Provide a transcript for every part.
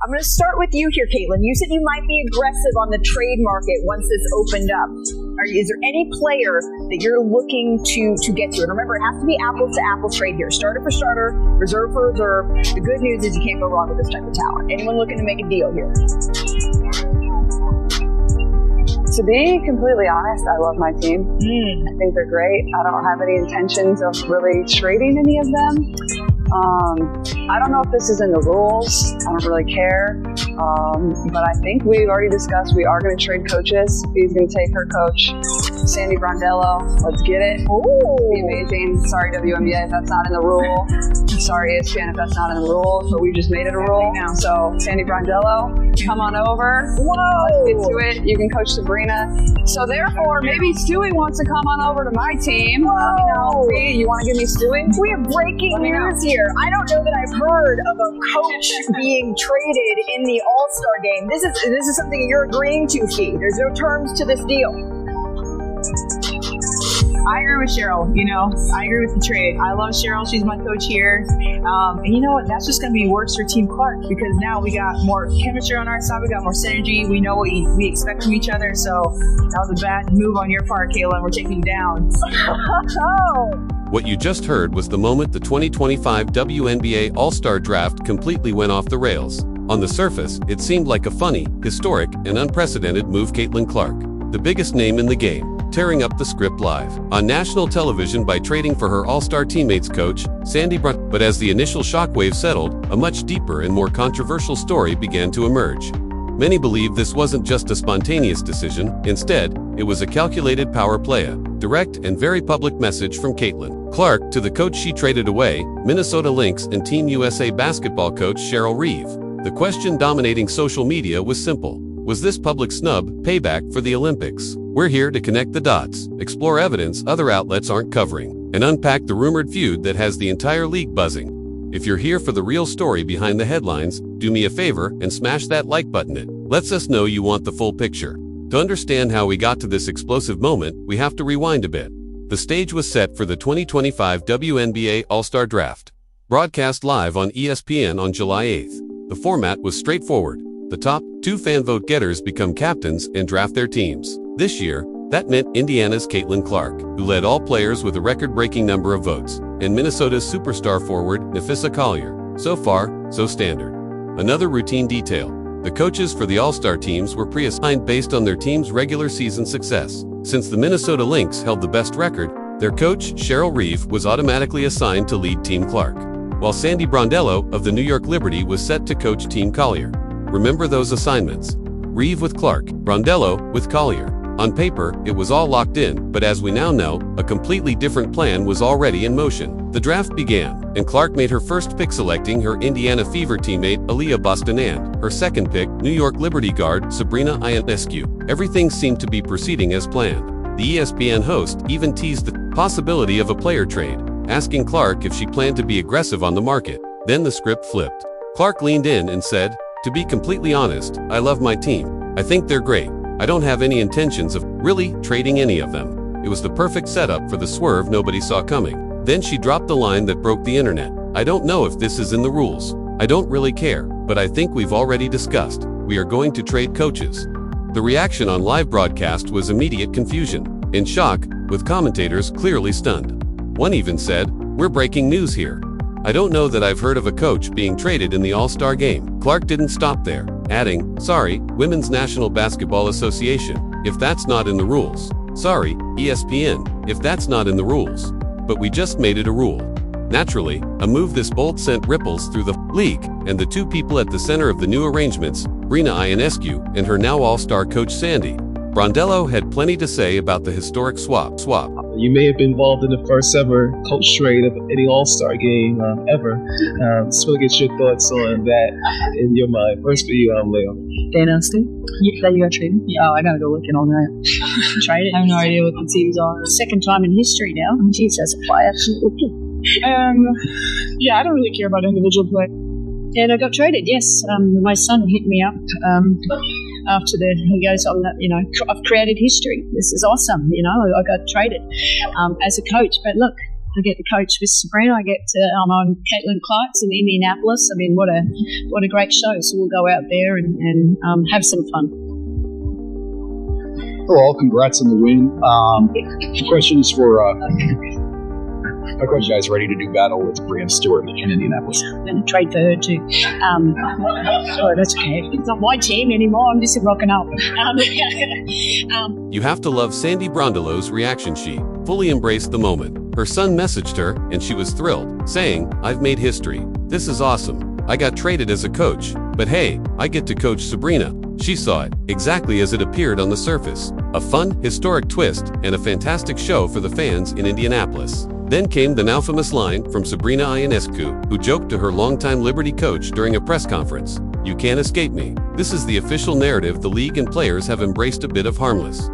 I'm going to start with you here, Caitlin. You said you might be aggressive on the trade market once this opened up. Is there any player that you're looking to get to? And remember, it has to be apples to apples trade here. Starter for starter, reserve for reserve. The good news is you can't go wrong with this type of talent. Anyone looking to make a deal here? To be completely honest, I love my team. I think they're great. I don't have any intentions of really trading any of them. I don't know if this is in the rules. I don't really care. But I think we've already discussed we are going to trade coaches. He's going to take her coach, Sandy Brondello. Let's get it. It'd be amazing. Sorry, WNBA, if that's not in the rule. Sorry, ESPN, if that's not in the rule. But we just made it a rule. So, Sandy Brondello, come on over. Let's get to it. You can coach Sabrina. So, therefore, maybe Stewie wants to come on over to my team. You want to give me Stewie? We have breaking news here. I don't know that I've heard of a coach being traded in the All-Star game. This is something that you're agreeing to, Fee. There's no terms to this deal. I agree with Cheryl. I agree with the trade. I love Cheryl. She's my coach here. And you know what? That's just going to be worse for Team Clark because now we got more chemistry on our side. We got more synergy. We know what we expect from each other. So that was a bad move on your part, Kayla. We're taking you down. What you just heard was the moment the 2025 WNBA All-Star Draft completely went off the rails. On the surface, it seemed like a funny, historic, and unprecedented move. Caitlin Clark, the biggest name in the game, tearing up the script live on national television by trading for her All-Star teammates coach, Sandy Brondello. But as the initial shockwave settled, a much deeper and more controversial story began to emerge. Many believe this wasn't just a spontaneous decision. Instead, it was a calculated power play, a direct and very public message from Caitlin Clark to the coach she traded away, Minnesota Lynx and Team USA basketball coach Cheryl Reeve. The question dominating social media was simple. Was this public snub payback for the Olympics? We're here to connect the dots, explore evidence other outlets aren't covering, and unpack the rumored feud that has the entire league buzzing. If you're here for the real story behind the headlines, do me a favor and smash that like button. It lets us know you want the full picture. To understand how we got to this explosive moment, we have to rewind a bit. The stage was set for the 2025 WNBA All-Star Draft. Broadcast live on ESPN on July 8th. The format was straightforward. The top 2 fan vote getters become captains and draft their teams. This year, that meant Indiana's Caitlin Clark, who led all players with a record-breaking number of votes, and Minnesota's superstar forward, Napheesa Collier. So far, so standard. Another routine detail. The coaches for the All-Star teams were pre-assigned based on their team's regular season success. Since the Minnesota Lynx held the best record, their coach, Cheryl Reeve, was automatically assigned to lead Team Clark, while Sandy Brondello of the New York Liberty was set to coach Team Collier. Remember those assignments? Reeve with Clark, Brondello with Collier. On paper, it was all locked in, but as we now know, a completely different plan was already in motion. The draft began, and Clark made her first pick selecting her Indiana Fever teammate Aaliyah Boston and her second pick, New York Liberty guard Sabrina Ionescu. Everything seemed to be proceeding as planned. The ESPN host even teased the possibility of a player trade, asking Clark if she planned to be aggressive on the market. Then the script flipped. Clark leaned in and said, "To be completely honest, I love my team. I think they're great. I don't have any intentions of really trading any of them." It was the perfect setup for the swerve nobody saw coming. Then she dropped the line that broke the internet. "I don't know if this is in the rules. I don't really care, but I think we've already discussed. We are going to trade coaches." The reaction on live broadcast was immediate confusion and shock, with commentators clearly stunned. One even said, "We're breaking news here. I don't know that I've heard of a coach being traded in the All-Star game." Clark didn't stop there, adding, "Sorry, Women's National Basketball Association, if that's not in the rules. Sorry, ESPN, if that's not in the rules. But we just made it a rule." Naturally, a move this bold sent ripples through the league, and the two people at the center of the new arrangements, Sabrina Ionescu and her now All-Star coach Sandy Brondello, had plenty to say about the historic swap. You may have been involved in the first ever coach trade of any All-Star game ever. Just want to get your thoughts on that in your mind. First for you, Leo. Dan Elston, that you got traded? Yeah, I gotta go looking on that. Traded? I have no idea what the teams are. Second time in history now. Jeez, as a player. Yeah, I don't really care about individual play. And I got traded, yes. My son hit me up after he goes, I've created history. This is awesome, I got traded as a coach. But look, I get to coach with Sabrina. I'm on Caitlin Clark's in Indianapolis. I mean, what a great show. So we'll go out there and have some fun. Hello, congrats on the win. The question is for, are you guys ready to do battle with Brianna Stewart in Indianapolis? I'm going to trade for her too. Oh, that's okay. It's not my team anymore. I'm just rocking up. You have to love Sandy Brondelo's reaction. She fully embraced the moment. Her son messaged her, and she was thrilled, saying, "I've made history. This is awesome. I got traded as a coach, but hey, I get to coach Sabrina." She saw it exactly as it appeared on the surface. A fun, historic twist, and a fantastic show for the fans in Indianapolis. Then came the now famous line from Sabrina Ionescu, who joked to her longtime Liberty coach during a press conference, "You can't escape me." This is the official narrative the league and players have embraced. A bit of harmless,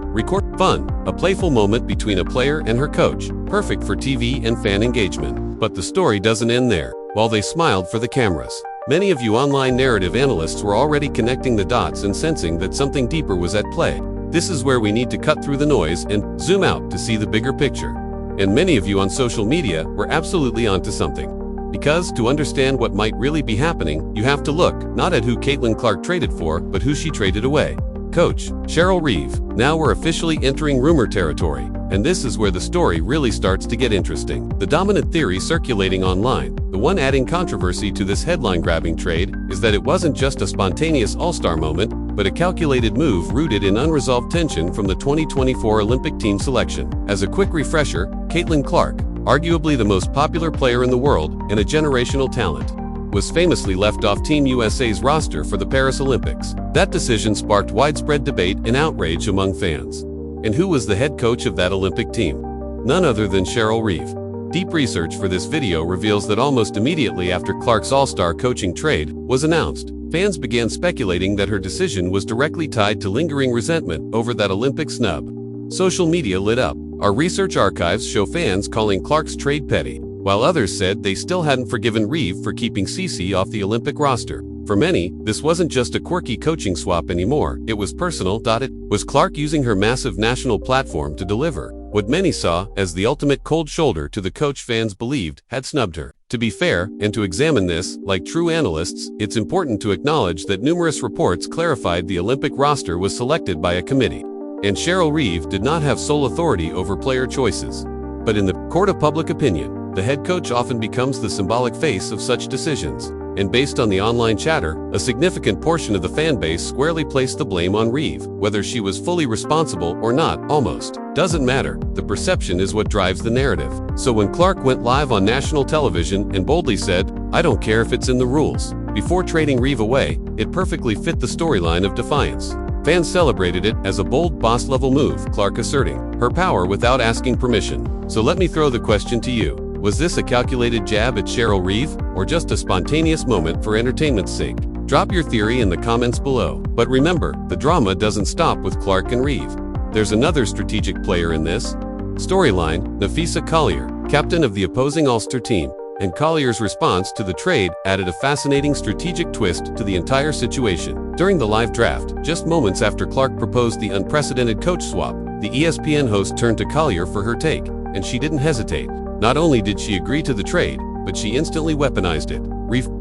fun, a playful moment between a player and her coach, perfect for TV and fan engagement. But the story doesn't end there. While they smiled for the cameras, many of you online narrative analysts were already connecting the dots and sensing that something deeper was at play. This is where we need to cut through the noise and zoom out to see the bigger picture. And many of you on social media were absolutely onto something. Because to understand what might really be happening, you have to look not at who Caitlin Clark traded for, but who she traded away. Coach Cheryl Reeve. Now we're officially entering rumor territory, and this is where the story really starts to get interesting. The dominant theory circulating online, the one adding controversy to this headline-grabbing trade, is that it wasn't just a spontaneous all-star moment, but a calculated move rooted in unresolved tension from the 2024 Olympic team selection. As a quick refresher, Caitlin Clark, arguably the most popular player in the world and a generational talent, was famously left off Team USA's roster for the Paris Olympics. That decision sparked widespread debate and outrage among fans. And who was the head coach of that Olympic team? None other than Cheryl Reeve. Deep research for this video reveals that almost immediately after Clark's all-star coaching trade was announced, fans began speculating that her decision was directly tied to lingering resentment over that Olympic snub. Social media lit up. Our research archives show fans calling Clark's trade petty, while others said they still hadn't forgiven Reeve for keeping Cece off the Olympic roster. For many, this wasn't just a quirky coaching swap anymore, it was personal. It was Clark using her massive national platform to deliver what many saw as the ultimate cold shoulder to the coach fans believed had snubbed her. To be fair, and to examine this, like true analysts, it's important to acknowledge that numerous reports clarified the Olympic roster was selected by a committee, and Cheryl Reeve did not have sole authority over player choices. But in the court of public opinion, the head coach often becomes the symbolic face of such decisions. And based on the online chatter, a significant portion of the fan base squarely placed the blame on Reeve. Whether she was fully responsible or not, almost doesn't matter. The perception is what drives the narrative. So when Clark went live on national television and boldly said, "I don't care if it's in the rules," before trading Reeve away, it perfectly fit the storyline of defiance. Fans celebrated it as a bold, boss-level move, Clark asserting her power without asking permission. So let me throw the question to you. Was this a calculated jab at Cheryl Reeve, or just a spontaneous moment for entertainment's sake? Drop your theory in the comments below. But remember, the drama doesn't stop with Clark and Reeve. There's another strategic player in this storyline, Napheesa Collier, captain of the opposing Ulster team. And Collier's response to the trade added a fascinating strategic twist to the entire situation. During the live draft, just moments after Clark proposed the unprecedented coach swap, the ESPN host turned to Collier for her take, and she didn't hesitate. Not only did she agree to the trade, but she instantly weaponized it.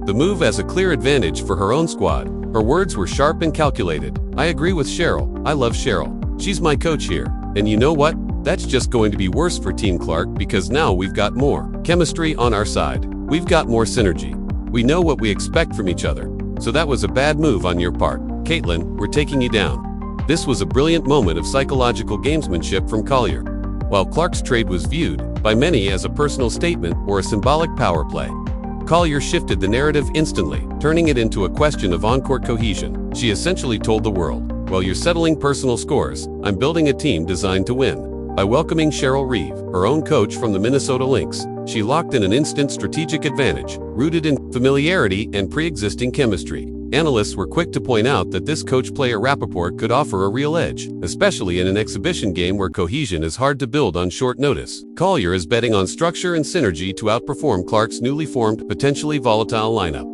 The move as a clear advantage for her own squad. Her words were sharp and calculated. "I agree with Cheryl. I love Cheryl. She's my coach here. And you know what? That's just going to be worse for Team Clark because now we've got more chemistry on our side. We've got more synergy. We know what we expect from each other. So that was a bad move on your part. Caitlin, we're taking you down." This was a brilliant moment of psychological gamesmanship from Collier. While Clark's trade was viewed by many as a personal statement or a symbolic power play, Collier shifted the narrative instantly, turning it into a question of on-court cohesion. She essentially told the world, "While you're settling personal scores, I'm building a team designed to win." By welcoming Cheryl Reeve, her own coach from the Minnesota Lynx, she locked in an instant strategic advantage, rooted in familiarity and pre-existing chemistry. Analysts were quick to point out that this coach-player rapport could offer a real edge, especially in an exhibition game where cohesion is hard to build on short notice. Collier is betting on structure and synergy to outperform Clark's newly formed, potentially volatile lineup.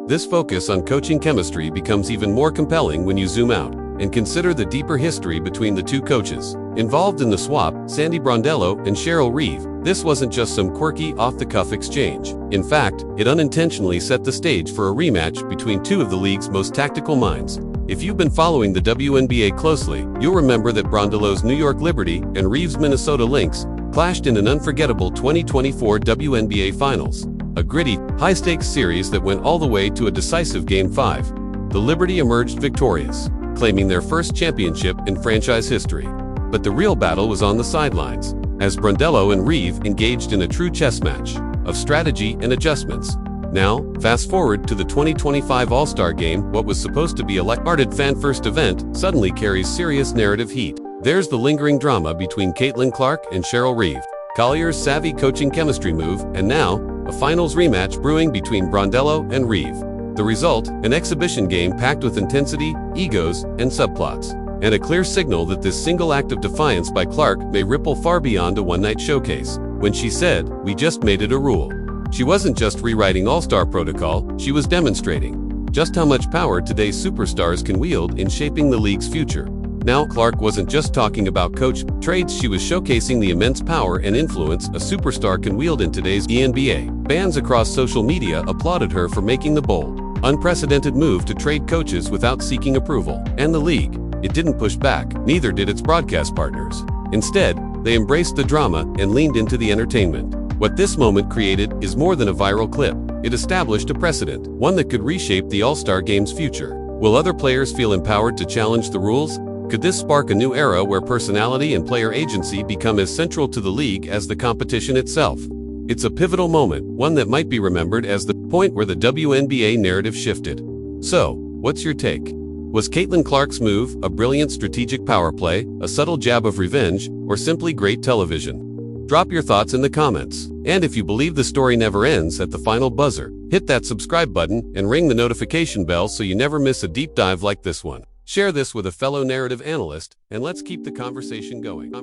This focus on coaching chemistry becomes even more compelling when you zoom out and consider the deeper history between the two coaches. Involved in the swap, Sandy Brondello and Cheryl Reeve. This wasn't just some quirky, off-the-cuff exchange. In fact, it unintentionally set the stage for a rematch between two of the league's most tactical minds. If you've been following the WNBA closely, you'll remember that Brondello's New York Liberty and Reeve's Minnesota Lynx clashed in an unforgettable 2024 WNBA Finals. A gritty, high-stakes series that went all the way to a decisive Game 5. The Liberty emerged victorious, claiming their first championship in franchise history. But the real battle was on the sidelines, as Brondello and Reeve engaged in a true chess match of strategy and adjustments. Now, fast forward to the 2025 All-Star Game. What was supposed to be a light-hearted fan-first event suddenly carries serious narrative heat. There's the lingering drama between Caitlin Clark and Cheryl Reeve, Collier's savvy coaching chemistry move, and now, a finals rematch brewing between Brondello and Reeve. The result, an exhibition game packed with intensity, egos, and subplots, and a clear signal that this single act of defiance by Clark may ripple far beyond a one-night showcase. When she said, "We just made it a rule," she wasn't just rewriting All-Star protocol, she was demonstrating just how much power today's superstars can wield in shaping the league's future. Now, Clark wasn't just talking about coach traits, she was showcasing the immense power and influence a superstar can wield in today's NBA. Fans across social media applauded her for making the bold, unprecedented move to trade coaches without seeking approval. And the league, it didn't push back, neither did its broadcast partners. Instead, they embraced the drama and leaned into the entertainment. What this moment created is more than a viral clip. It established a precedent, one that could reshape the All-Star Game's future. Will other players feel empowered to challenge the rules? Could this spark a new era where personality and player agency become as central to the league as the competition itself? It's a pivotal moment, one that might be remembered as the point where the WNBA narrative shifted. So, what's your take? Was Caitlin Clark's move a brilliant strategic power play, a subtle jab of revenge, or simply great television? Drop your thoughts in the comments. And if you believe the story never ends at the final buzzer, hit that subscribe button and ring the notification bell so you never miss a deep dive like this one. Share this with a fellow narrative analyst, and let's keep the conversation going.